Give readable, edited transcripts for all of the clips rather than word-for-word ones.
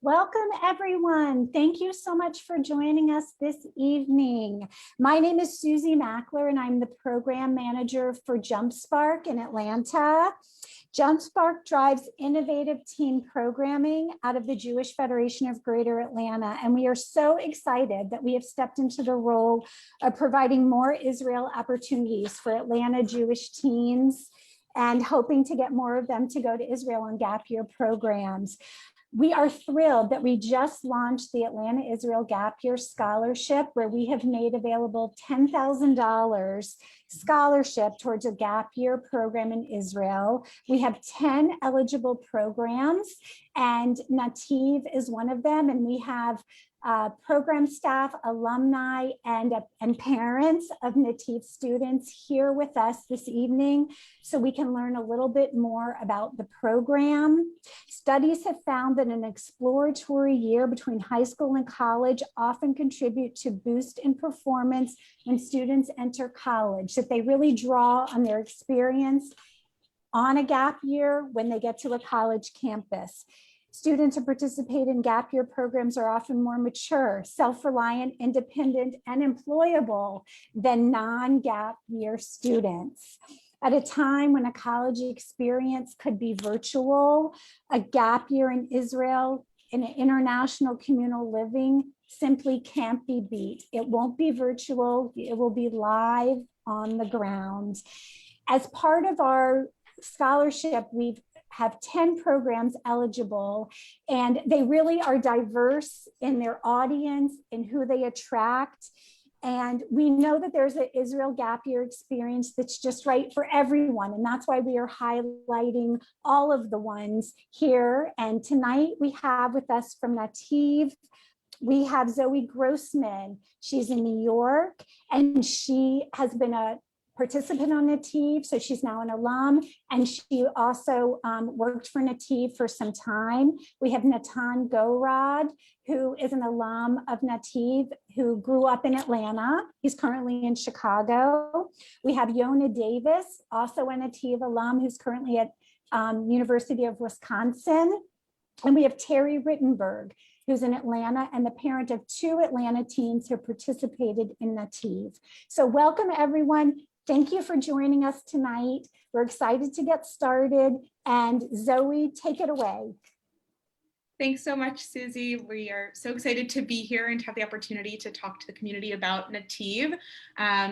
Welcome, everyone. Thank you so much for joining us this evening. My name is Susie Mackler, and I'm the program manager for JumpSpark in Atlanta. JumpSpark drives innovative team programming out of the Jewish Federation of Greater Atlanta, and we are so excited that we have stepped into the role of providing more Israel opportunities for Atlanta Jewish teens and hoping to get more of them to go to Israel on gap year programs. We are thrilled that we just launched the Atlanta Israel Gap Year Scholarship, where we have made available $10,000 scholarship towards a gap year program in Israel. We have 10 eligible programs, and Nativ is one of them, and we have program staff, alumni, and parents of Nativ students here with us this evening so we can learn a little bit more about the program. Studies have found that an exploratory year between high school and college often contribute to boost in performance when students enter college, that they really draw on their experience on a gap year when they get to a college campus. Students who participate in gap year programs are often more mature, self-reliant, independent, and employable than non-gap year students. At a time when a college experience could be virtual, a gap year in Israel in an international communal living simply can't be beat. It won't be virtual, it will be live on the ground. As part of our scholarship, we have 10 programs eligible, and they really are diverse in their audience and who they attract. And we know that there's an Israel gap year experience that's just right for everyone. And that's why we are highlighting all of the ones here. And tonight we have with us from Nativ, we have Zoe Grossman. She's in New York, and she has been a participant on Nativ, so she's now an alum, and she also worked for Nativ for some time. We have Natan Gorod, who is an alum of Nativ, who grew up in Atlanta. He's currently in Chicago. We have Yona Davis, also a Nativ alum, who's currently at University of Wisconsin. And we have Terry Rittenberg, who's in Atlanta and the parent of 2 Atlanta teens who participated in Nativ. So welcome, everyone. Thank you for joining us tonight. We're excited to get started. And Zoe, take it away. Thanks so much, Susie. We are so excited to be here and to have the opportunity to talk to the community about Nativ.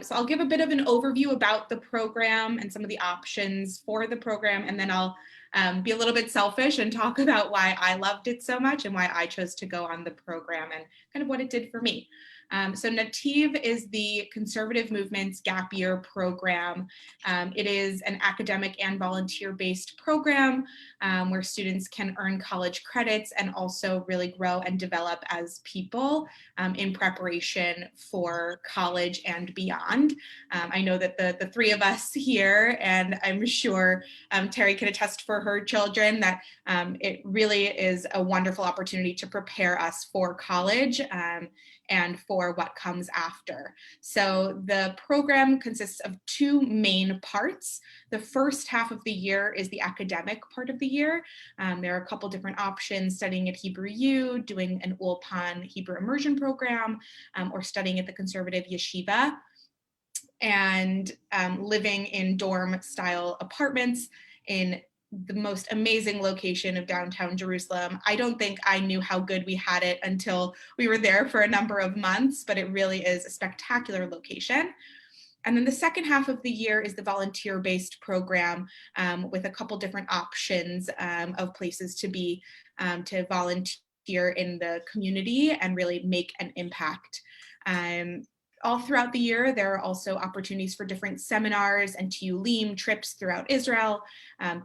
So I'll give a bit of an overview about the program and some of the options for the program, and then I'll be a little bit selfish and talk about why I loved it so much and why I chose to go on the program and kind of what it did for me. So Nativ is the conservative movement's gap year program. It is an academic and volunteer-based program where students can earn college credits and also really grow and develop as people in preparation for college and beyond. I know that the 3 of us here, and I'm sure Terry can attest for her children, that it really is a wonderful opportunity to prepare us for college and for what comes after. So the program consists of 2 main parts. The first half of the year is the academic part of the year. There are a couple different options: studying at Hebrew U, doing an Ulpan Hebrew immersion program, or studying at the conservative yeshiva, and living in dorm style apartments in the most amazing location of downtown Jerusalem. I don't think I knew how good we had it until we were there for a number of months, but it really is a spectacular location. And then the second half of the year is the volunteer-based program with a couple different options of places to be, to volunteer in the community and really make an impact. All throughout the year, there are also opportunities for different seminars and TULIM trips throughout Israel,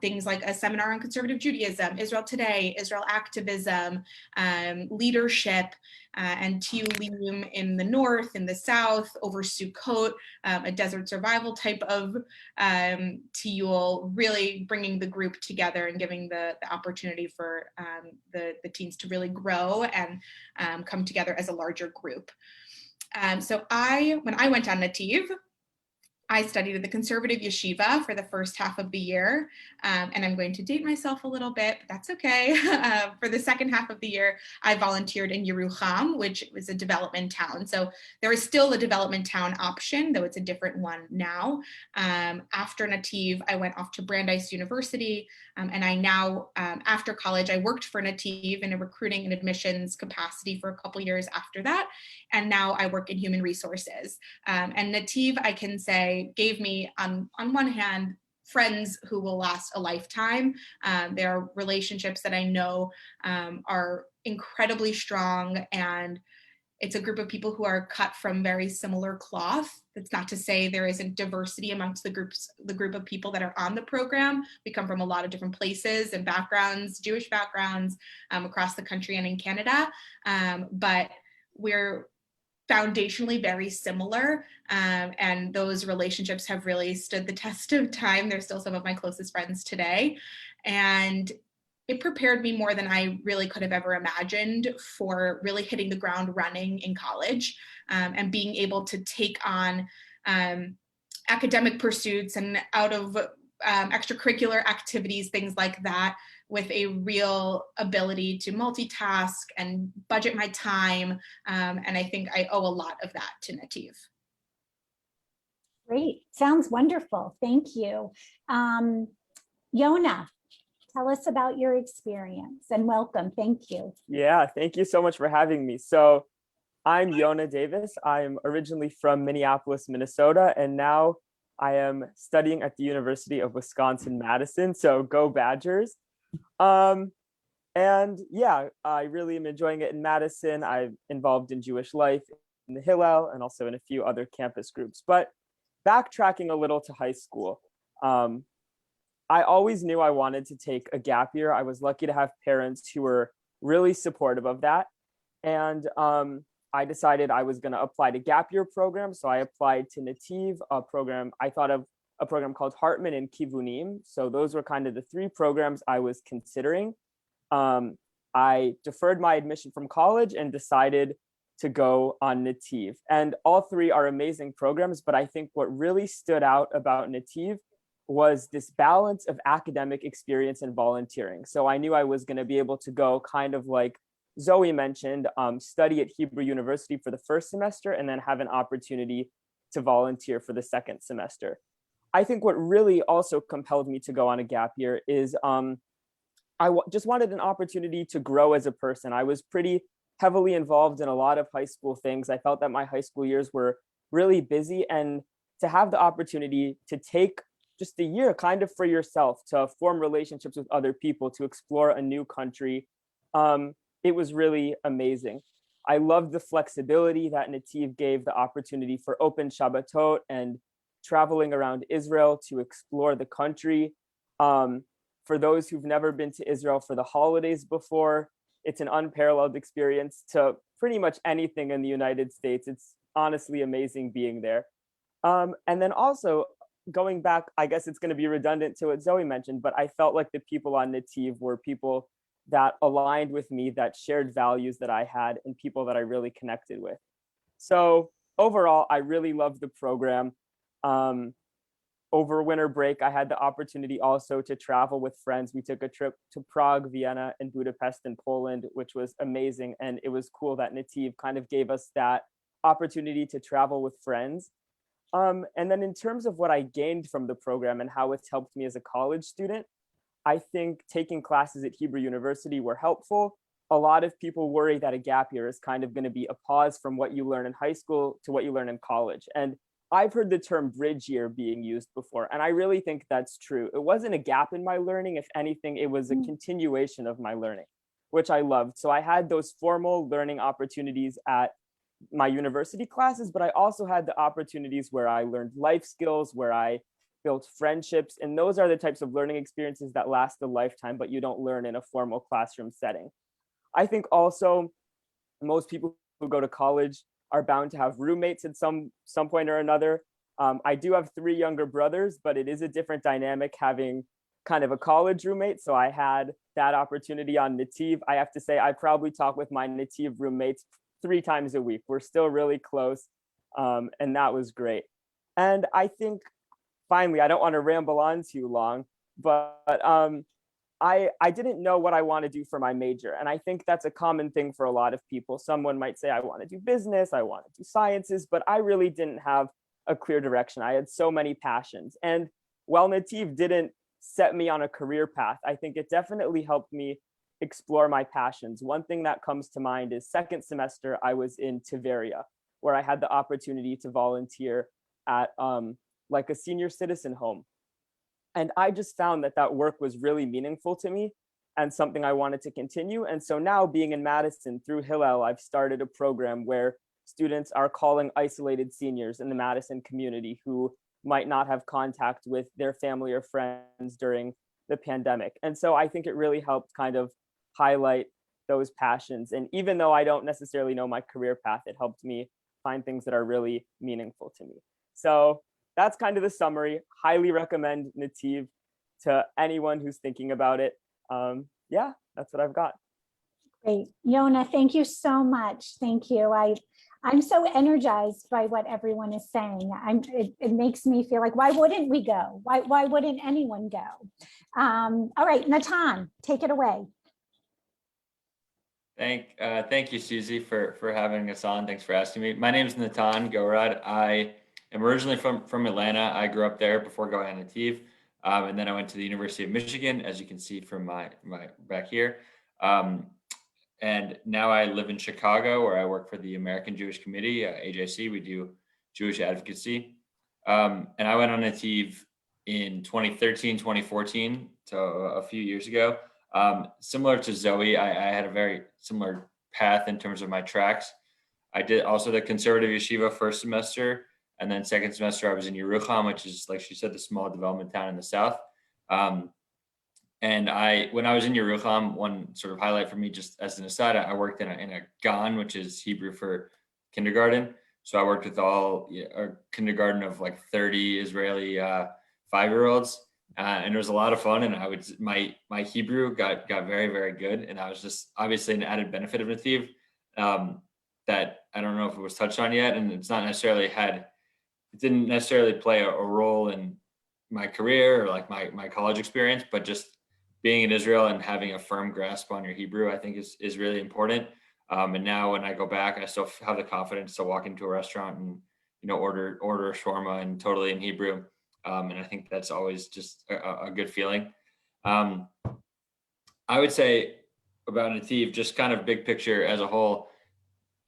things like a seminar on conservative Judaism, Israel Today, Israel Activism, leadership, and TULIM in the north, in the south, over Sukkot, a desert survival type of TUL, really bringing the group together and giving the opportunity for the teens to really grow and come together as a larger group. So when I went on Nativ, I studied at the conservative yeshiva for the first half of the year, and I'm going to date myself a little bit, but that's okay. For the second half of the year, I volunteered in Yerucham, which was a development town. So there is still a development town option, though it's a different one now. After Nativ, I went off to Brandeis University, and I now, after college, I worked for Nativ in a recruiting and admissions capacity for a couple years after that, and now I work in human resources. And Nativ, I can say, gave me, on one hand, friends who will last a lifetime. There are relationships that I know are incredibly strong, and it's a group of people who are cut from very similar cloth. That's not to say there isn't diversity amongst the group of people that are on the program. We come from a lot of different places and backgrounds, Jewish backgrounds, across the country and in Canada, but we're foundationally very similar, and those relationships have really stood the test of time. They're still some of my closest friends today, and it prepared me more than I really could have ever imagined for really hitting the ground running in college, and being able to take on academic pursuits and out of extracurricular activities, things like that, with a real ability to multitask and budget my time. And I think I owe a lot of that to Nativ. Great. Sounds wonderful. Thank you. Yona, tell us about your experience and welcome. Thank you. Yeah, thank you so much for having me. So I'm Yona Davis. I'm originally from Minneapolis, Minnesota, and now I am studying at the University of Wisconsin-Madison. So go Badgers. And yeah, I really am enjoying it in Madison. I'm involved in Jewish life in the Hillel and also in a few other campus groups. But backtracking a little to high school, I always knew I wanted to take a gap year. I was lucky to have parents who were really supportive of that. And I decided I was going to apply to gap year programs. So I applied to Nativ, a program, I thought of a program called Hartman and Kivunim. So those were kind of the three programs I was considering. I deferred my admission from college and decided to go on Nativ. And all three are amazing programs, but I think what really stood out about Nativ was this balance of academic experience and volunteering. So I knew I was going to be able to go kind of like Zoe mentioned, study at Hebrew University for the first semester and then have an opportunity to volunteer for the second semester. I think what really also compelled me to go on a gap year is just wanted an opportunity to grow as a person. I was pretty heavily involved in a lot of high school things. I felt that my high school years were really busy, and to have the opportunity to take just a year kind of for yourself, to form relationships with other people, to explore a new country, it was really amazing. I loved the flexibility that Nativ gave, the opportunity for open Shabbatot and traveling around Israel to explore the country. For those who've never been to Israel for the holidays before, it's an unparalleled experience to pretty much anything in the United States. It's honestly amazing being there. And then also going back, I guess it's going to be redundant to what Zoe mentioned, but I felt like the people on Nativ were people that aligned with me, that shared values that I had, and people that I really connected with. So overall, I really loved the program. Over winter break, I had the opportunity also to travel with friends. We took a trip to Prague, Vienna, and Budapest in Poland, which was amazing. And it was cool that Nativ kind of gave us that opportunity to travel with friends. And then in terms of what I gained from the program and how it's helped me as a college student, I think taking classes at Hebrew University were helpful. A lot of people worry that a gap year is kind of going to be a pause from what you learn in high school to what you learn in college. And I've heard the term bridge year being used before, and I really think that's true. It wasn't a gap in my learning. If anything, it was a continuation of my learning, which I loved. So I had those formal learning opportunities at my university classes, but I also had the opportunities where I learned life skills, where I built friendships. And those are the types of learning experiences that last a lifetime, but you don't learn in a formal classroom setting. I think also most people who go to college are bound to have roommates at some point or another. I do have 3 younger brothers, but it is a different dynamic having kind of a college roommate. So I had that opportunity on Nativ. I have to say, I probably talk with my Nativ roommates 3 times a week. We're still really close, and that was great. And I think finally, I don't want to ramble on too long, but I didn't know what I want to do for my major. And I think that's a common thing for a lot of people. Someone might say, I want to do business, I want to do sciences, but I really didn't have a clear direction. I had so many passions. And while Nativ didn't set me on a career path, I think it definitely helped me explore my passions. One thing that comes to mind is second semester, I was in Tiveria, where I had the opportunity to volunteer at like a senior citizen home. And I just found that that work was really meaningful to me and something I wanted to continue. And so now, being in Madison through Hillel, I've started a program where students are calling isolated seniors in the Madison community who might not have contact with their family or friends during the pandemic. And so I think it really helped kind of highlight those passions. And even though I don't necessarily know my career path, it helped me find things that are really meaningful to me. So that's kind of the summary. Highly recommend Nativ to anyone who's thinking about it. Yeah, that's what I've got. Great. Yona, thank you so much. Thank you. I'm so energized by what everyone is saying. It makes me feel like, why wouldn't we go? Why wouldn't anyone go? All right, Natan, take it away. Thank you, Susie, for having us on. Thanks for asking me. My name is Natan Gorad. I am originally from Atlanta. I grew up there before going on Nativ. And then I went to the University of Michigan, as you can see from my back here. And now I live in Chicago, where I work for the American Jewish Committee, AJC. We do Jewish advocacy. And I went on Nativ in 2013, 2014, so a few years ago. Similar to Zoe, I had a very similar path in terms of my tracks. I did also the conservative yeshiva first semester, and then second semester I was in Yerucham, which is, like she said, the small development town in the south. And when I was in Yerucham, one sort of highlight for me, just as an aside, I worked in a gan, which is Hebrew for kindergarten. So I worked with a kindergarten of like 30 Israeli 5-year-olds. And it was a lot of fun, and my Hebrew got very, very good, and I was just obviously an added benefit of Nativ that I don't know if it was touched on yet, and it didn't necessarily play a role in my career or like my college experience, but just being in Israel and having a firm grasp on your Hebrew, I think is really important. And now when I go back, I still have the confidence to walk into a restaurant and order a shawarma and totally in Hebrew. And I think that's always just a good feeling. I would say about Nativ, just kind of big picture as a whole,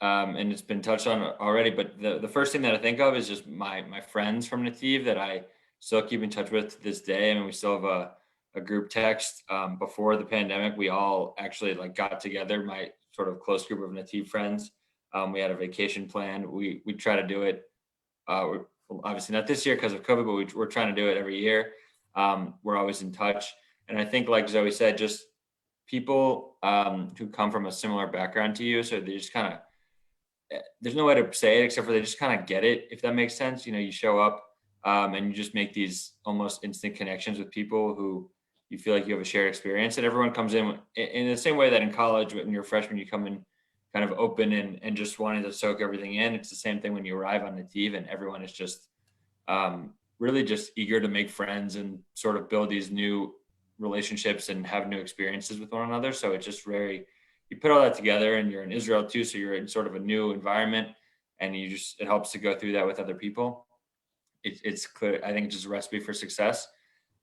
and it's been touched on already, but the first thing that I think of is just my friends from Nativ that I still keep in touch with to this day. I mean, we still have a group text. Before the pandemic, we all actually like got together, my sort of close group of Nativ friends. We had a vacation planned. We try to do it. Obviously not this year because of COVID, but we're trying to do it every year. We're always in touch. And I think, like Zoe said, just people who come from a similar background to you. So they just kind of, there's no way to say it except for they just kind of get it, if that makes sense. You show up and you just make these almost instant connections with people who you feel like you have a shared experience, and everyone comes in the same way that in college, when you're a freshman, you come in kind of open and just wanting to soak everything in. It's the same thing when you arrive on Nativ, and everyone is just really just eager to make friends and sort of build these new relationships and have new experiences with one another. So it's just you put all that together, and you're in Israel too, so you're in sort of a new environment, and it helps to go through that with other people. It's clear. I think it's just a recipe for success.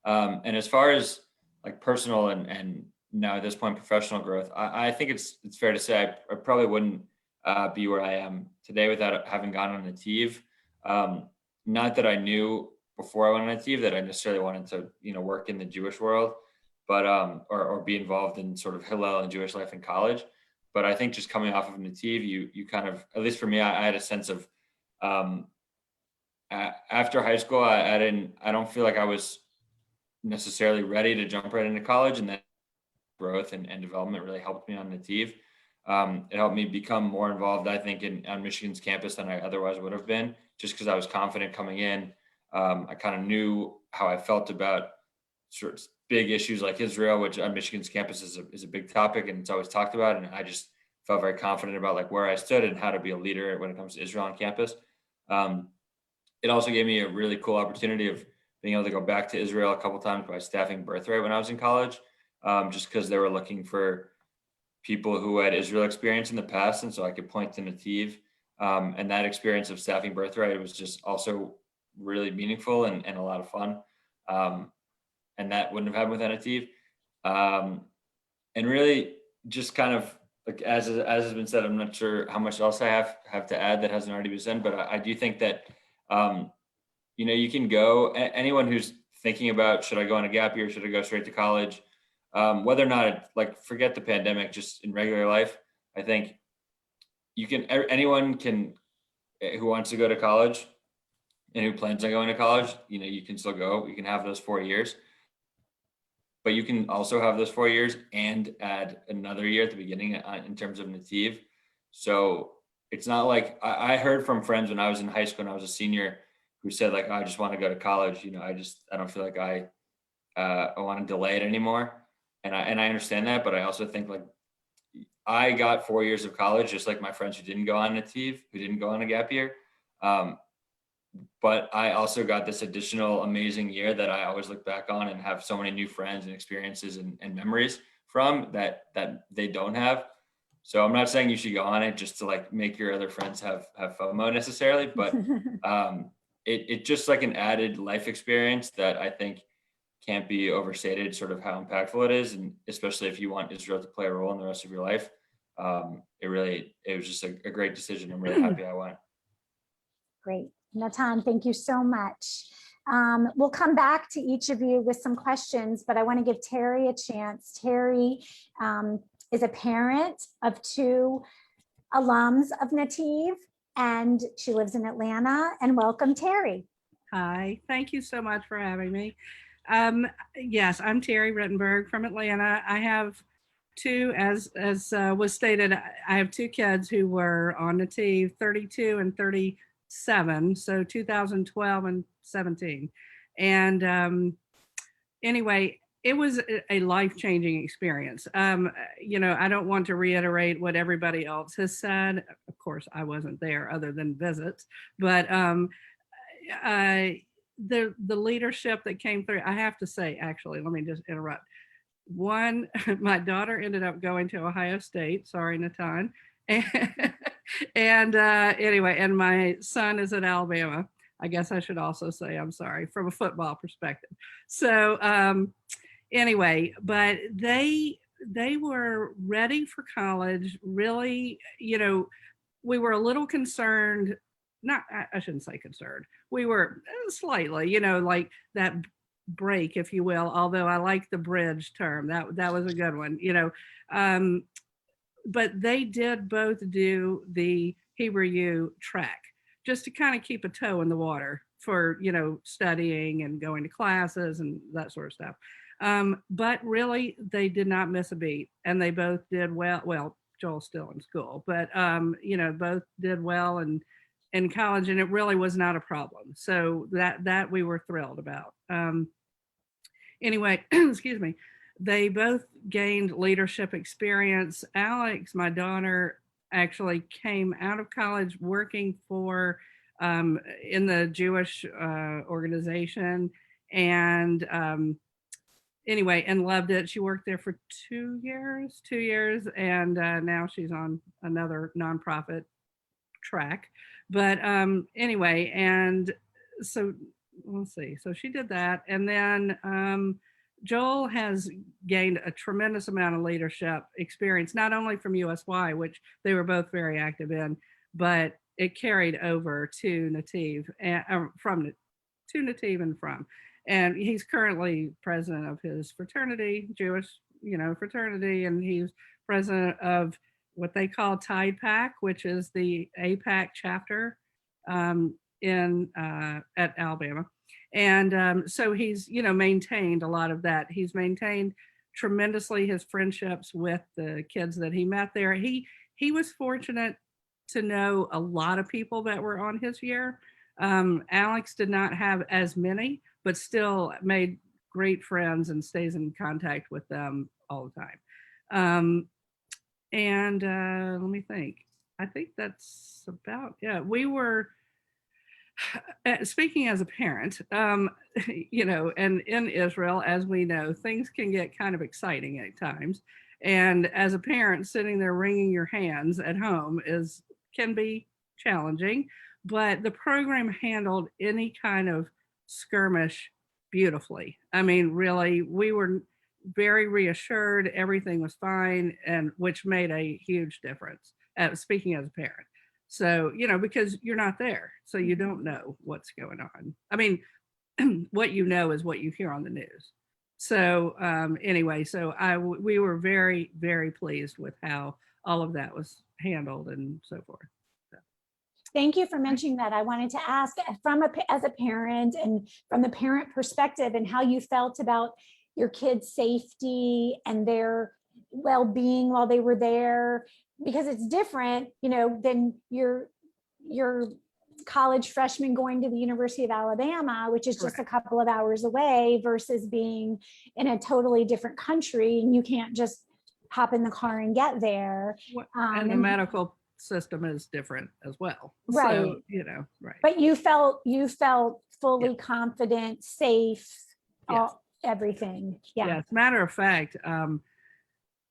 And as far as like personal and now at this point professional growth, I think it's fair to say I probably wouldn't be where I am today without having gone on Nativ. Not that I knew before I went on Nativ that I necessarily wanted to work in the Jewish world, but or be involved in sort of Hillel and Jewish life in college. But I think just coming off of Nativ, you kind of, at least for me, I had a sense of after high school, I don't feel like I was necessarily ready to jump right into college, and then growth and development really helped me on Nativ. It helped me become more involved, I think, on Michigan's campus than I otherwise would have been, just because I was confident coming in. I kind of knew how I felt about sort of big issues like Israel, which on Michigan's campus is a big topic and it's always talked about. And I just felt very confident about like where I stood and how to be a leader when it comes to Israel on campus. it also gave me a really cool opportunity of being able to go back to Israel a couple times by staffing Birthright when I was in college, just because they were looking for people who had Israel experience in the past. And so I could point to Nativ. And that experience of staffing Birthright was just also really meaningful and a lot of fun. And that wouldn't have happened without Nativ. And really just kind of like, as has been said, I'm not sure how much else I have to add that hasn't already been said, but I do think that, you can go, anyone who's thinking about, should I go on a gap year? Should I go straight to college? Whether or not, forget the pandemic, just in regular life, I think anyone can, who wants to go to college and who plans on going to college, you can still go. You can have those 4 years, but you can also have those 4 years and add another year at the beginning in terms of Nativ. So it's not like I heard from friends when I was in high school and I was a senior who said like, I just want to go to college. I don't feel like I want to delay it anymore. And I understand that, but I also think like I got 4 years of college, just like my friends who didn't go on Nativ, who didn't go on a gap year. But I also got this additional amazing year that I always look back on and have so many new friends and experiences and memories from that they don't have. So I'm not saying you should go on it just to like make your other friends have FOMO necessarily, but it just like an added life experience that I think can't be overstated, sort of how impactful it is. And especially if you want Israel to play a role in the rest of your life, it was just a great decision. I'm really happy I went. Great. Natan, thank you so much. We'll come back to each of you with some questions, but I want to give Terry a chance. Terry is a parent of 2 alums of Nativ, and she lives in Atlanta. And welcome, Terry. Hi, thank you so much for having me. Yes, I'm Terry Rittenberg from Atlanta. I have 2, as was stated, I have 2 kids who were on Nativ, 32 and 37, so 2012 and 17. And anyway, it was a life-changing experience. I don't want to reiterate what everybody else has said. Of course, I wasn't there other than visits, but the leadership that came through, I have to say, actually, let me just interrupt. One, my daughter ended up going to Ohio State. Sorry, Natan. And anyway, and my son is at Alabama. I guess I should also say I'm sorry from a football perspective. So anyway, but they were ready for college. Really, we were a little concerned. I shouldn't say concerned. We were slightly, like that break, if you will, although I like the bridge term. That was a good one, but they did both do the Hebrew U track just to kind of keep a toe in the water for, studying and going to classes and that sort of stuff. But really, they did not miss a beat, and they both did well. Well, Joel's still in school, but, both did well and in college, and it really was not a problem. So that we were thrilled about. Anyway, excuse me, they both gained leadership experience. Alex, my daughter, actually came out of college working for in the Jewish organization, and anyway, and loved it. She worked there for 2 years, and now she's on another nonprofit track. But anyway, and so let's see. So she did that. And then Joel has gained a tremendous amount of leadership experience, not only from USY, which they were both very active in, but it carried over to Nativ and to Nativ and from. And he's currently president of his fraternity, Jewish, fraternity, and he's president of what they call Tide Pack, which is the APAC chapter at Alabama. And so he's, maintained a lot of that. He's maintained tremendously his friendships with the kids that he met there. He was fortunate to know a lot of people that were on his year. Alex did not have as many, but still made great friends and stays in contact with them all the time. And let me think. I think that's about, yeah, we were, Speaking as a parent, and in Israel, as we know, things can get kind of exciting at times. And as a parent, sitting there wringing your hands at home can be challenging. But the program handled any kind of skirmish beautifully. I mean, really, we were very reassured everything was fine, and which made a huge difference. Speaking as a parent. So, because you're not there, so you don't know what's going on. I mean, what you know is what you hear on the news. So anyway, we were very, very pleased with how all of that was handled and so forth. So. Thank you for mentioning that. I wanted to ask as a parent and from the parent perspective and how you felt about your kids' safety and their well-being while they were there, because it's different, than your college freshman going to the University of Alabama, which is just a couple of hours away, versus being in a totally different country and you can't just hop in the car and get there. And the medical system is different as well. Right. So, right. But you felt fully confident, safe, everything. Yeah. Yes. Matter of fact,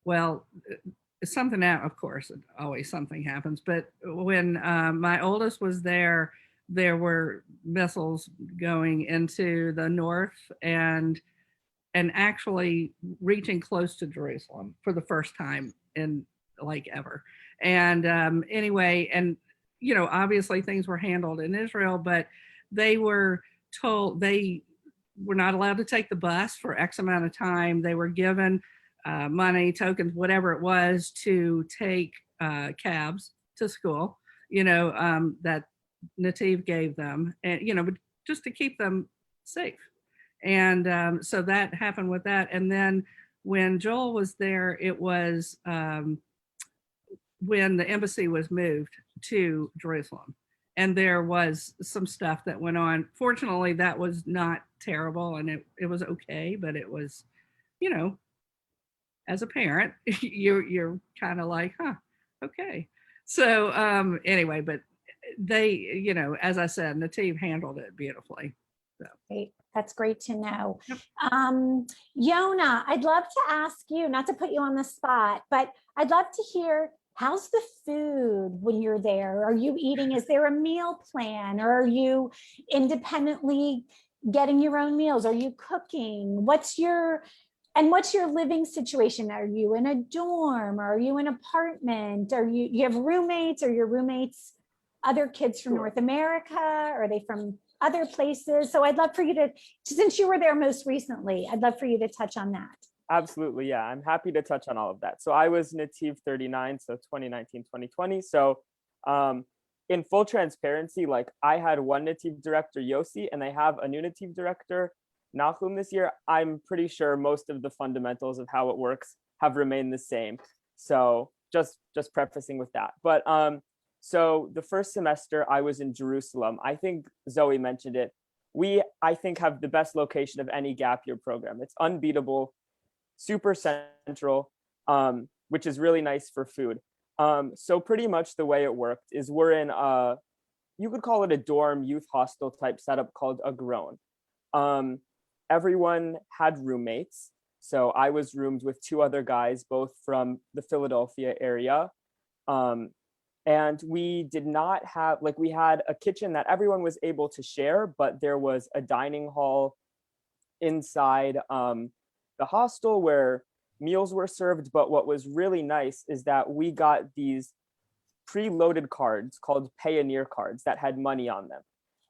well, something out, of course, always something happens. But when my oldest was there were missiles going into the north and actually reaching close to Jerusalem for the first time in like ever. And anyway, and obviously things were handled in Israel, but they were told they were not allowed to take the bus for X amount of time. They were given money, tokens, whatever it was, to take cabs to school, that Nativ gave them, and, but just to keep them safe. And so that happened with that. And then when Joel was there, it was when the embassy was moved to Jerusalem. And there was some stuff that went on. Fortunately, that was not terrible, and it was okay, but it was, as a parent, you're kind of like, okay. So anyway, but they, as I said, Nativ handled it beautifully. So. Great. That's great to know. Yep. Yona, I'd love to ask you, not to put you on the spot, but I'd love to hear, how's the food when you're there? Are you eating? Is there a meal plan? Or are you independently getting your own meals? Are you cooking? What's your living situation? Are you in a dorm? Are you in an apartment? Are you have roommates? Are your roommates other kids from North America? Are they from other places? So I'd love for you to, since you were there most recently, I'd love for you to touch on that. Absolutely. Yeah, I'm happy to touch on all of that. So I was Nativ 39, so 2019, 2020. So in full transparency, like I had one Nativ director, Yossi, and I have a new Nativ director, Nahum, this year. I'm pretty sure most of the fundamentals of how it works have remained the same. So just prefacing with that. But so the first semester I was in Jerusalem. I think Zoe mentioned it. We, I think, have the best location of any gap year program. It's unbeatable, super central, which is really nice for food. So pretty much the way it worked is we're in you could call it a dorm youth hostel type setup called a groan. Everyone had roommates. So I was roomed with two other guys, both from the Philadelphia area. And we did not have, like, we had a kitchen that everyone was able to share, but there was a dining hall inside the hostel where meals were served. But what was really nice is that we got these preloaded cards called Payoneer cards that had money on them.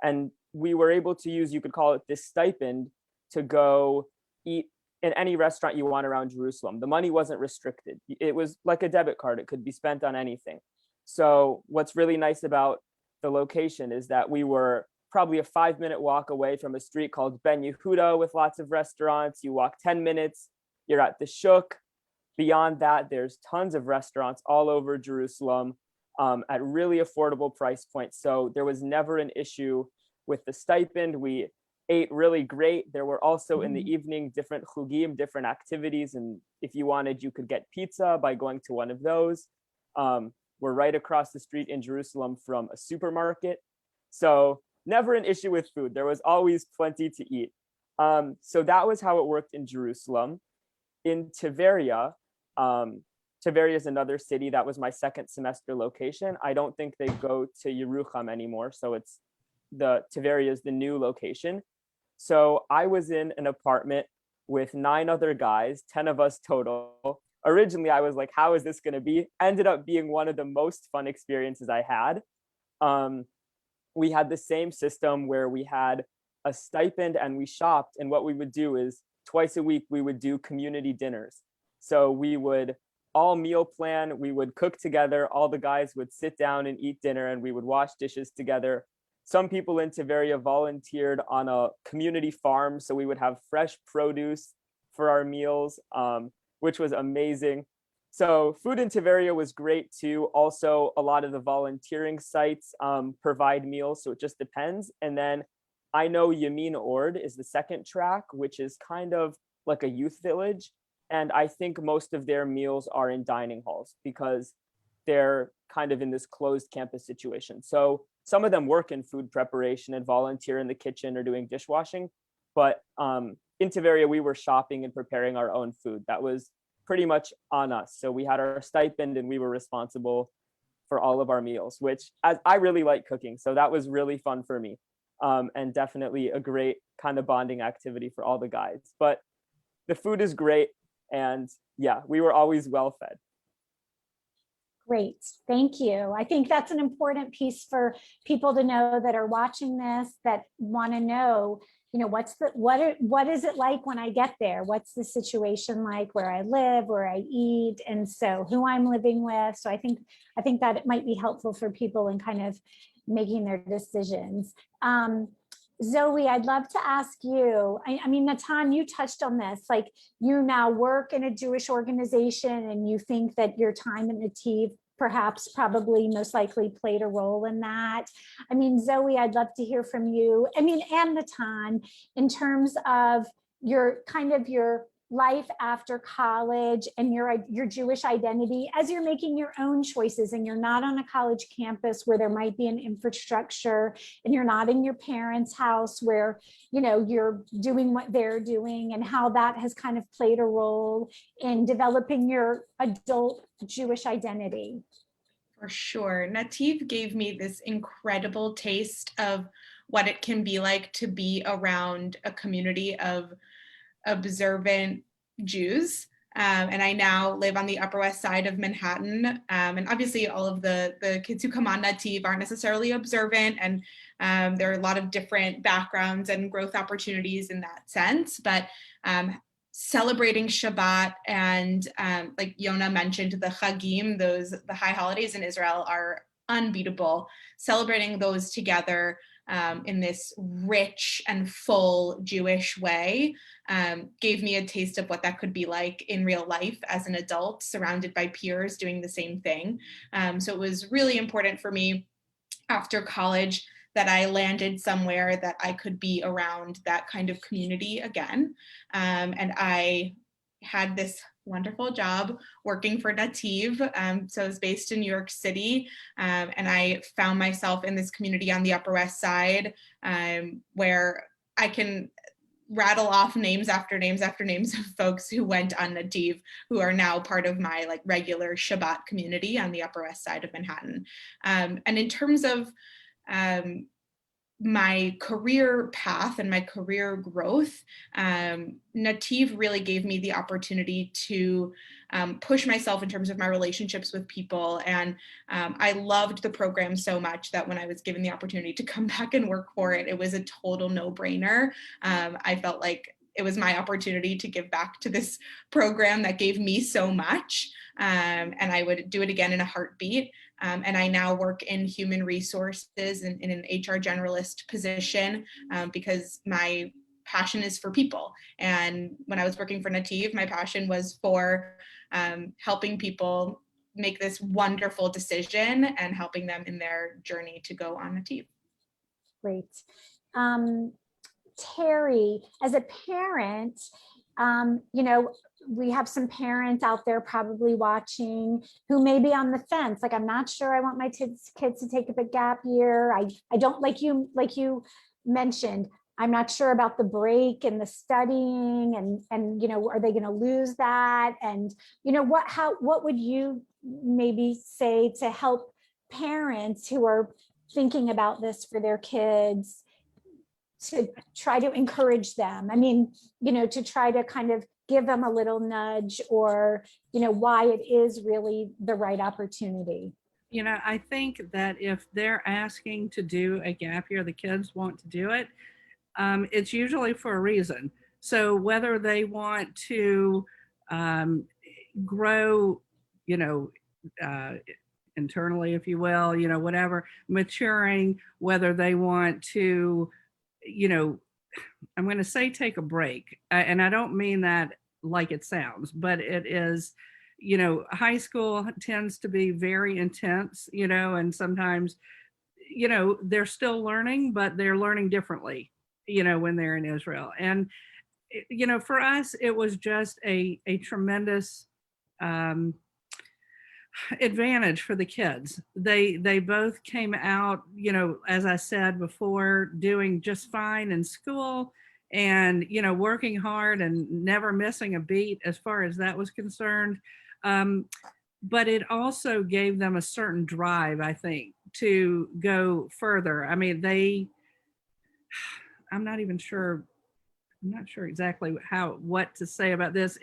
And we were able to use, you could call it this stipend, to go eat in any restaurant you want around Jerusalem. The money wasn't restricted. It was like a debit card. It could be spent on anything. So what's really nice about the location is that we were probably a 5-minute walk away from a street called Ben Yehuda with lots of restaurants. You walk 10 minutes, you're at the Shuk. Beyond that, there's tons of restaurants all over Jerusalem at really affordable price points. So there was never an issue with the stipend. We ate really great. There were also in the evening different chugim, different activities. And if you wanted, you could get pizza by going to one of those. We're right across the street in Jerusalem from a supermarket. So never an issue with food. There was always plenty to eat. So that was how it worked in Jerusalem. In Tiberia, Tiberia is another city. That was my second semester location. I don't think they go to Yerucham anymore. So it's Tiberia is the new location. So I was in an apartment with 9 other guys, 10 of us total. Originally, I was like, how is this going to be? Ended up being one of the most fun experiences I had. We had the same system where we had a stipend and we shopped. And what we would do is twice a week, we would do community dinners. So we would all meal plan, we would cook together, all the guys would sit down and eat dinner, and we would wash dishes together. Some people in Tiberia volunteered on a community farm, so we would have fresh produce for our meals, which was amazing. So food in Tiberia was great too. Also, a lot of the volunteering sites provide meals, so it just depends. And then I know Yamin Ord is the second track, which is kind of like a youth village. And I think most of their meals are in dining halls because they're kind of in this closed campus situation. So some of them work in food preparation and volunteer in the kitchen or doing dishwashing. But in Tiberia, we were shopping and preparing our own food. That was pretty much on us. So we had our stipend and we were responsible for all of our meals, which I really like cooking. So that was really fun for me. And definitely a great kind of bonding activity for all the guys. But the food is great. And yeah, we were always well fed. Great, thank you. I think that's an important piece for people to know that are watching this, that want to know, what is it like when I get there? What's the situation like where I live, where I eat, and so who I'm living with. So I think that it might be helpful for people in kind of making their decisions. Zoe, I'd love to ask you, I mean, Natan, you touched on this, like you now work in a Jewish organization and you think that your time at Nativ probably most likely played a role in that. I mean, Zoe, I'd love to hear from you. I mean, and Natan, in terms of your life after college and your Jewish identity as you're making your own choices and you're not on a college campus where there might be an infrastructure and you're not in your parents' house where, you're doing what they're doing, and how that has kind of played a role in developing your adult Jewish identity. For sure. Nativ gave me this incredible taste of what it can be like to be around a community of observant Jews. And I now live on the Upper West Side of Manhattan. And obviously all of the kids who come on Nativ aren't necessarily observant. And there are a lot of different backgrounds and growth opportunities in that sense. But celebrating Shabbat and like Yona mentioned, the Chagim, the high holidays in Israel are unbeatable. Celebrating those together in this rich and full Jewish way gave me a taste of what that could be like in real life as an adult, surrounded by peers doing the same thing. So it was really important for me after college that I landed somewhere that I could be around that kind of community again. And I had this wonderful job working for Nativ. So I was based in New York City, and I found myself in this community on the Upper West Side, where I can rattle off names after names after names of folks who went on Nativ, who are now part of my like regular Shabbat community on the Upper West Side of Manhattan. And in terms of my career path and my career growth, Nativ really gave me the opportunity to push myself in terms of my relationships with people. And I loved the program so much that when I was given the opportunity to come back and work for it, it was a total no-brainer. I felt like it was my opportunity to give back to this program that gave me so much. And I would do it again in a heartbeat. And I now work in human resources in an HR generalist position because my passion is for people. And when I was working for Nativ, my passion was for helping people make this wonderful decision and helping them in their journey to go on Nativ. Great. Terry, as a parent, we have some parents out there probably watching who may be on the fence. Like, I'm not sure I want my kids to take a gap year. I don't, like you mentioned, I'm not sure about the break and the studying and, you know, are they going to lose that? And, you know, what would you maybe say to help parents who are thinking about this for their kids, to try to encourage them? I mean, you know, to try to kind of give them a little nudge, or, you know, why it is really the right opportunity. You know, I think that if they're asking to do a gap year, the kids want to do it, it's usually for a reason. So whether they want to grow, you know, internally, if you will, you know, whatever, maturing, whether they want to, you know, I'm going to say take a break. And I don't mean that like it sounds, but it is, you know, high school tends to be very intense, you know, and sometimes, you know, they're still learning, but they're learning differently, you know, when they're in Israel. And, you know, for us, it was just a tremendous advantage for the kids. They both came out, you know, as I said before, doing just fine in school and, you know, working hard and never missing a beat as far as that was concerned. But it also gave them a certain drive, I think, to go further. I mean, I'm not sure exactly what to say about this.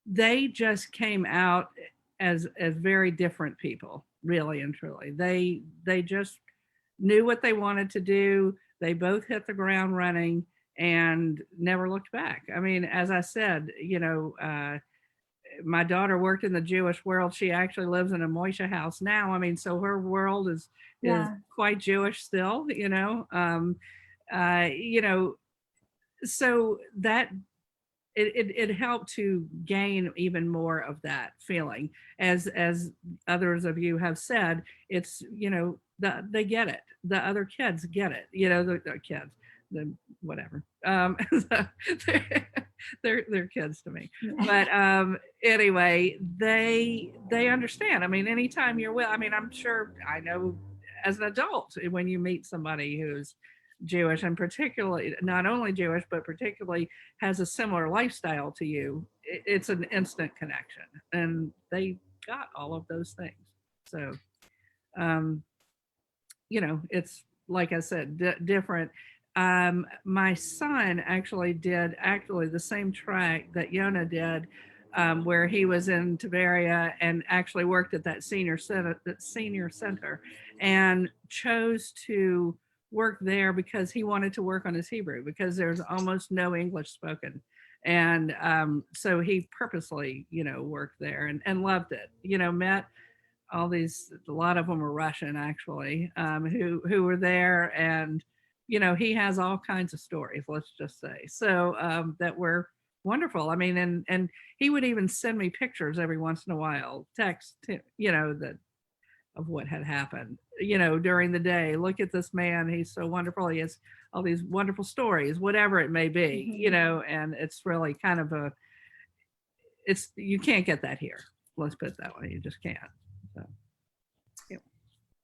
They just came out as very different people, really and truly. They just knew what they wanted to do. They both hit the ground running and never looked back. I mean, as I said, you know, my daughter worked in the Jewish world. She actually lives in a Moishe house now. I mean, so her world is quite Jewish still, you know. You know, so that it helped to gain even more of that feeling. As others of you have said, it's, you know, they get it. The other kids get it, you know, the kids, the whatever. They're kids to me. But anyway, they understand. I mean, anytime you're with, I mean, I'm sure I know as an adult, when you meet somebody who's Jewish, and particularly not only Jewish, but particularly has a similar lifestyle to you, it's an instant connection. And they got all of those things. So, you know, it's like I said, different. My son actually did the same track that Yona did, where he was in Tiberia and actually worked at that senior center, and chose to work there because he wanted to work on his Hebrew, because there's almost no English spoken. And so he purposely, you know, worked there and loved it, you know, met a lot of them were Russian actually, who were there. And, you know, he has all kinds of stories, let's just say. So that were wonderful. I mean, and he would even send me pictures every once in a while, text, you know, of what had happened, you know, during the day. Look at this man. He's so wonderful. He has all these wonderful stories, whatever it may be, you know, and it's really kind of you can't get that here. Let's put it that way. You just can't. So, yeah.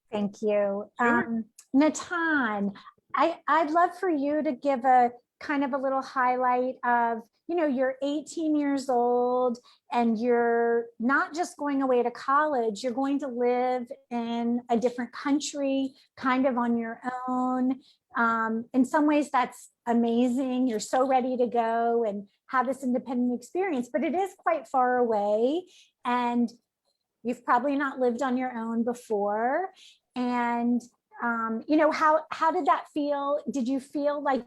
Thank you. Sure. Natan, I'd love for you to give a kind of a little highlight of, you know, you're 18 years old and you're not just going away to college, you're going to live in a different country, kind of on your own. In some ways that's amazing. You're so ready to go and have this independent experience, but it is quite far away and you've probably not lived on your own before. And, you know, how did that feel? Did you feel like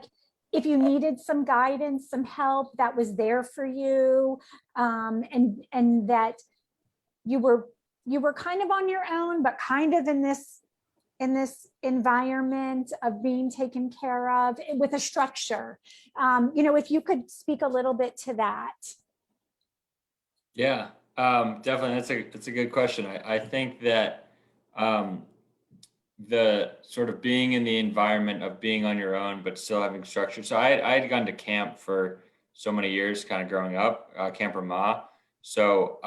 if you needed some guidance, some help, that was there for you, and that you were kind of on your own, but kind of in this environment of being taken care of with a structure? You know, if you could speak a little bit to that. Yeah, definitely. That's a good question. I think that the sort of being in the environment of being on your own but still having structure. So I had gone to camp for so many years kind of growing up, Camp Ramah. So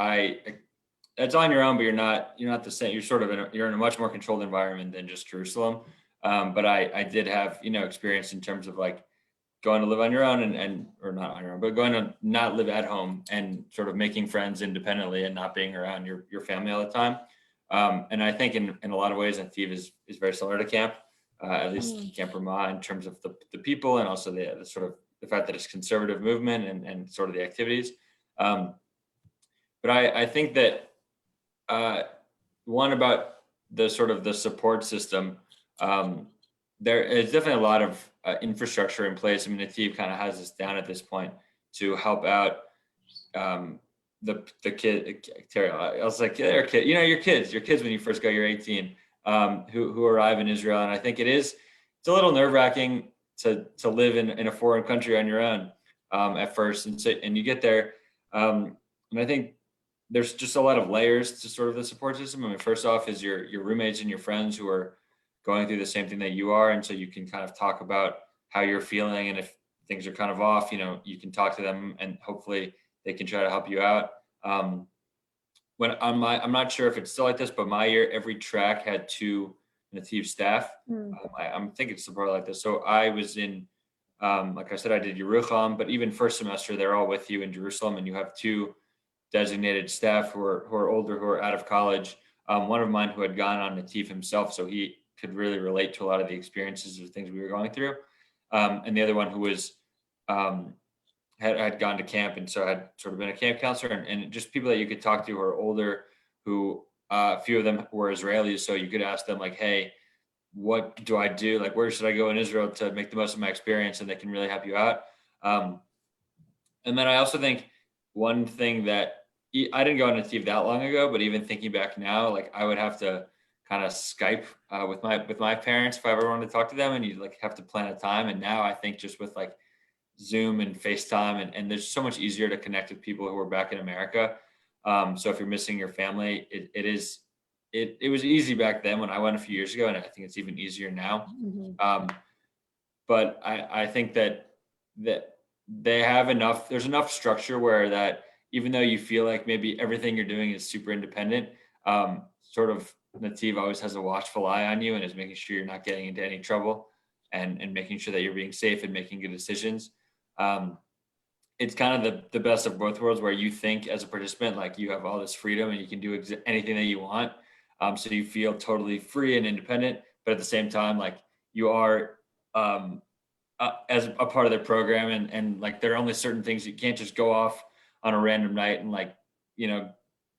it's on your own, but you're not the same. You're sort of you're in a much more controlled environment than just Jerusalem. But I did have, experience in terms of like going to live on your own or not on your own, but going to not live at home and sort of making friends independently and not being around your family all the time. And I think in a lot of ways, Nativ is very similar to camp, at least Camp Ramah, in terms of the people and also the sort of the fact that it's conservative movement and sort of the activities. But I think that one about the sort of the support system, there is definitely a lot of infrastructure in place. I mean, Nativ kind of has this down at this point to help out the kid. Terry, I was like, they're kid, your kids when you first go, you're 18, who arrive in Israel, and I think it's a little nerve-wracking to live in a foreign country on your own at first, and you get there, and I think there's just a lot of layers to sort of the support system. I mean, first off is your roommates and your friends who are going through the same thing that you are. And so you can kind of talk about how you're feeling. And if things are kind of off, you can talk to them and hopefully they can try to help you out. I'm not sure if it's still like this, but my year, every track had 2 Nativ staff. I'm thinking it's probably like this. So I was in, like I said, I did Yerucham, but even first semester, they're all with you in Jerusalem, and you have 2 designated staff who are older, who are out of college. One of mine who had gone on Nativ himself, so he could really relate to a lot of the experiences of things we were going through. And the other one who was had gone to camp, and so had sort of been a camp counselor, and just people that you could talk to who are older, who a few of them were Israelis, so you could ask them like, hey, what do I do? Like, where should I go in Israel to make the most of my experience? And they can really help you out. And then I also think one thing that I didn't go on Nativ that long ago, but even thinking back now, like I would have to kind of Skype with my parents if I ever wanted to talk to them, and you like have to plan a time. And now I think just with like Zoom and FaceTime, and there's so much easier to connect with people who are back in America. So if you're missing your family, it was easy back then when I went a few years ago, and I think it's even easier now. But I think that they have there's enough structure where that even though you feel like maybe everything you're doing is super independent, sort of Nativ always has a watchful eye on you and is making sure you're not getting into any trouble and making sure that you're being safe and making good decisions. It's kind of the best of both worlds, where you think as a participant, like you have all this freedom and you can do anything that you want. So you feel totally free and independent, but at the same time, like you are as a part of their program, and like there are only certain things you can't just go off on a random night and like,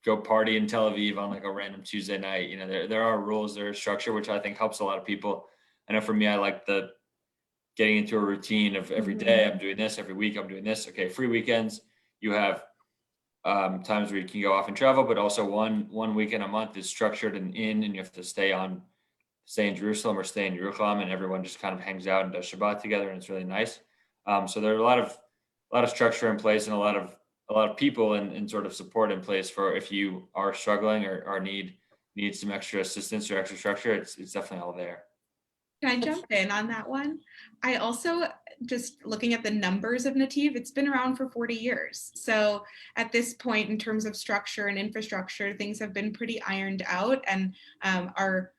go party in Tel Aviv on like a random Tuesday night. There are rules, there is structure, which I think helps a lot of people. I know for me, I like the getting into a routine of every day I'm doing this, every week I'm doing this. Okay, free weekends, you have times where you can go off and travel, but also one weekend a month is structured and you have to stay in Jerusalem or stay in Yerucham, and everyone just kind of hangs out and does Shabbat together, and it's really nice. So there are a lot of structure in place, and a lot of people and sort of support in place for if you are struggling or need some extra assistance or extra structure. It's definitely all there. Can I jump in on that one? I also, just looking at the numbers of Nativ, it's been around for 40 years. So at this point, in terms of structure and infrastructure, things have been pretty ironed out and are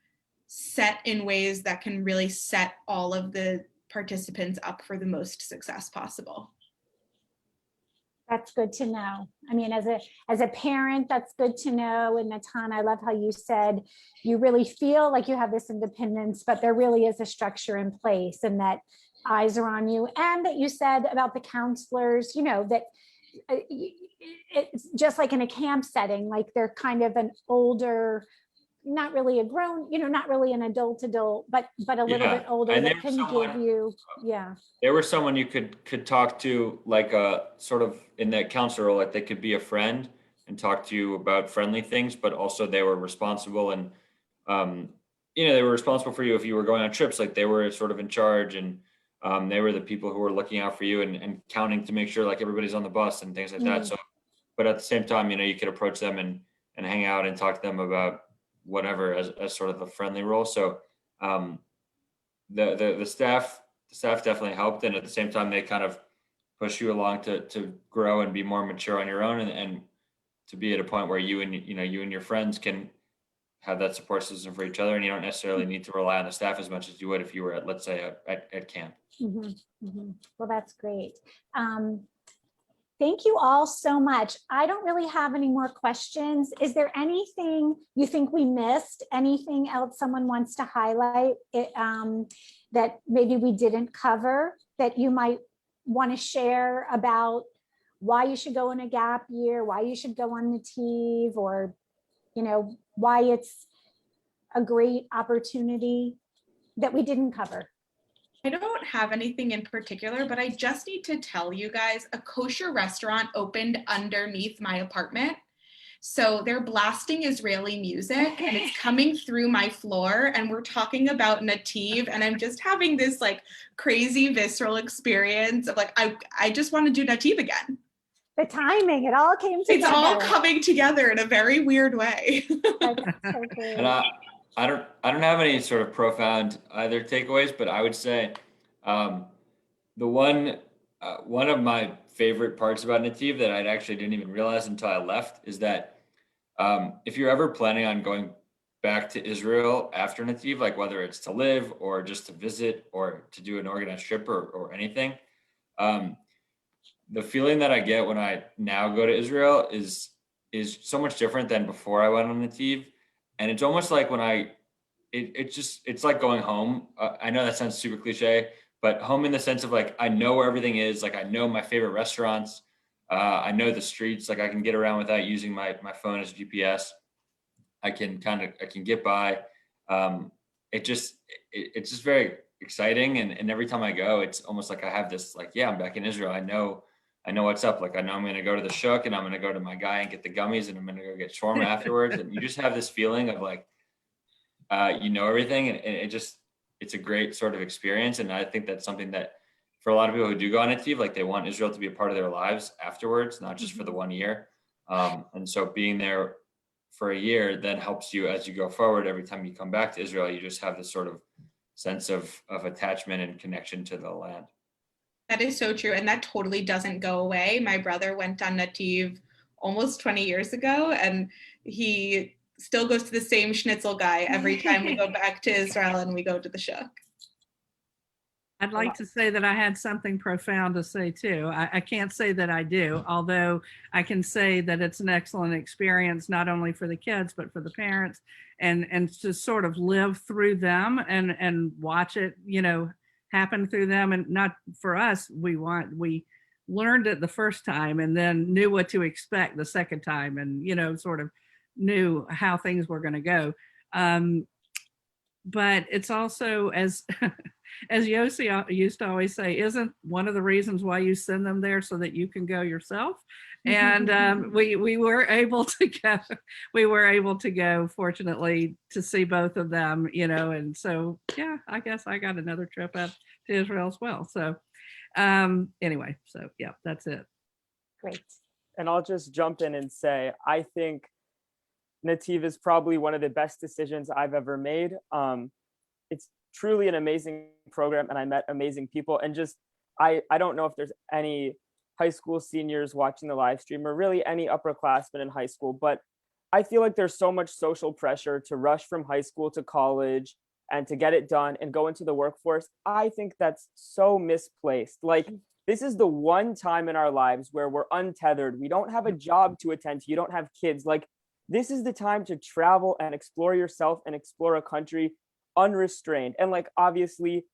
set in ways that can really set all of the participants up for the most success possible. That's good to know. I mean, as a parent, that's good to know. And Natan, I love how you said you really feel like you have this independence, but there really is a structure in place, and that eyes are on you. And that you said about the counselors, that it's just like in a camp setting, like they're kind of an older, not really a grown, not really an adult, but a little bit older, and that can give you, There was someone you could talk to, like a sort of in that counselor role, like they could be a friend and talk to you about friendly things, but also they were responsible and, they were responsible for you if you were going on trips, like they were sort of in charge, and they were the people who were looking out for you and counting to make sure like everybody's on the bus and things like that. So, but at the same time, you could approach them and hang out and talk to them about whatever as sort of a friendly role. So the staff definitely helped, and at the same time they kind of push you along to grow and be more mature on your own, and to be at a point where you and your friends can have that support system for each other, and you don't necessarily need to rely on the staff as much as you would if you were at, let's say, at camp. Well, that's great. Thank you all so much. I don't really have any more questions. Is there anything you think we missed? Anything else someone wants to highlight that maybe we didn't cover that you might want to share about why you should go in a gap year, why you should go on Nativ, or, why it's a great opportunity that we didn't cover? I don't have anything in particular, but I just need to tell you guys, a kosher restaurant opened underneath my apartment. So they're blasting Israeli music and it's coming through my floor, and we're talking about Nativ, and I'm just having this like crazy visceral experience of like, I just want to do Nativ again. The timing, it all came together. It's all coming together in a very weird way. That's so great. And I don't have any sort of profound either takeaways, but I would say the one of my favorite parts about Nativ that I actually didn't even realize until I left is that if you're ever planning on going back to Israel after Nativ, like whether it's to live or just to visit or to do an organized trip or anything, the feeling that I get when I now go to Israel is so much different than before I went on Nativ. And it's almost like when it's like going home. I know that sounds super cliche, but home in the sense of like, I know where everything is. Like I know my favorite restaurants. I know the streets. Like I can get around without using my phone as GPS. I can get by. It's just very exciting. And every time I go, it's almost like I have this, like, yeah, I'm back in Israel. I know what's up. Like I know I'm going to go to the shuk and I'm going to go to my guy and get the gummies and I'm going to go get shawarma afterwards. And you just have this feeling of like, everything. And it's a great sort of experience. And I think that's something that for a lot of people who do go on Nativ, like they want Israel to be a part of their lives afterwards, not just for the 1 year. And so being there for a year then helps you as you go forward. Every time you come back to Israel, you just have this sort of sense of attachment and connection to the land. That is so true. And that totally doesn't go away. My brother went on Nativ almost 20 years ago, and he still goes to the same schnitzel guy every time we go back to Israel and we go to the shuk. I'd like to say that I had something profound to say too. I can't say that I do, although I can say that it's an excellent experience, not only for the kids, but for the parents, and to sort of live through them and watch it, happen through them. And not for us, we learned it the first time and then knew what to expect the second time, and, sort of knew how things were going to go. But it's also, as Yossi used to always say, isn't one of the reasons why you send them there so that you can go yourself? And we were able to go. We were able to go, fortunately, to see both of them. And so yeah, I guess I got another trip out to Israel as well. So anyway, so yeah, that's it. Great. And I'll just jump in and say, I think Nativ is probably one of the best decisions I've ever made. It's truly an amazing program, and I met amazing people. And just, I don't know if there's any high school seniors watching the live stream or really any upperclassmen in high school, but I feel like there's so much social pressure to rush from high school to college and to get it done and go into the workforce. I think that's so misplaced. Like, this is the one time in our lives where we're untethered. We don't have a job to attend to. You don't have kids. Like, this is the time to travel and explore yourself and explore a country unrestrained. And like, obviously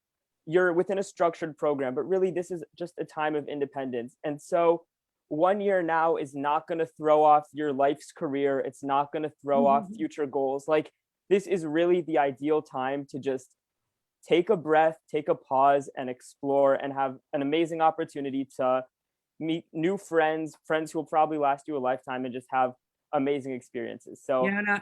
you're within a structured program, but really this is just a time of independence. And so 1 year now is not going to throw off your life's career. It's not going to throw off future goals. Like, this is really the ideal time to just take a breath, take a pause, and explore, and have an amazing opportunity to meet new friends who will probably last you a lifetime, and just have amazing experiences. So I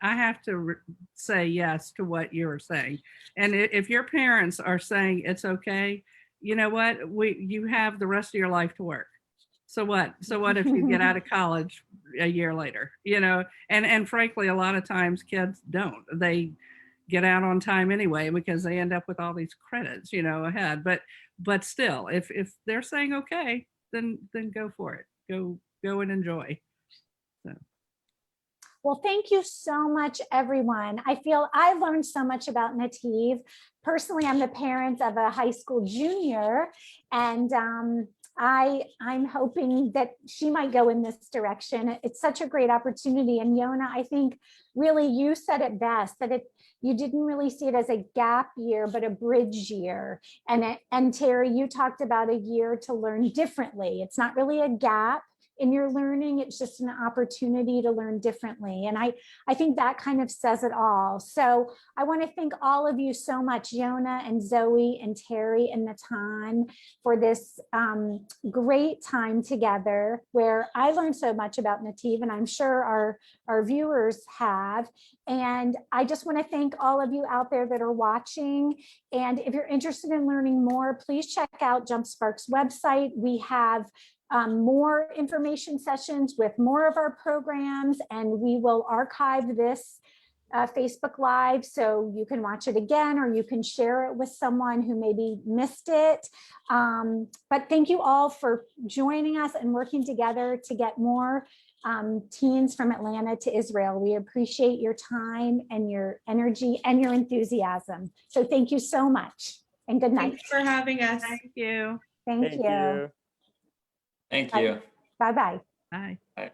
have to say yes to what you're saying. And if your parents are saying it's okay, you know what, you have the rest of your life to work. So what if you get out of college a year later, and frankly, a lot of times kids don't. They get out on time anyway because they end up with all these credits, ahead. But still, if they're saying okay, then go for it. Go and enjoy. So. Well, thank you so much, everyone. I feel I learned so much about Nativ. Personally, I'm the parent of a high school junior, and I'm hoping that she might go in this direction. It's such a great opportunity. And Yona, I think really you said it best, that you didn't really see it as a gap year, but a bridge year. And Terry, you talked about a year to learn differently. It's not really a gap in your learning, it's just an opportunity to learn differently. And I think that kind of says it all. So I want to thank all of you so much, Yona and Zoe and Terry and Natan, for this great time together where I learned so much about Nativ, and I'm sure our viewers have. And I just want to thank all of you out there that are watching. And if you're interested in learning more, please check out JumpSpark's website. We have more information sessions with more of our programs, and we will archive this Facebook Live so you can watch it again, or you can share it with someone who maybe missed it. But thank you all for joining us and working together to get more teens from Atlanta to Israel. We appreciate your time and your energy and your enthusiasm. So thank you so much, and good night. Thanks for having us. Thank you. Thank you. Thank you. Bye-bye. Bye. Bye.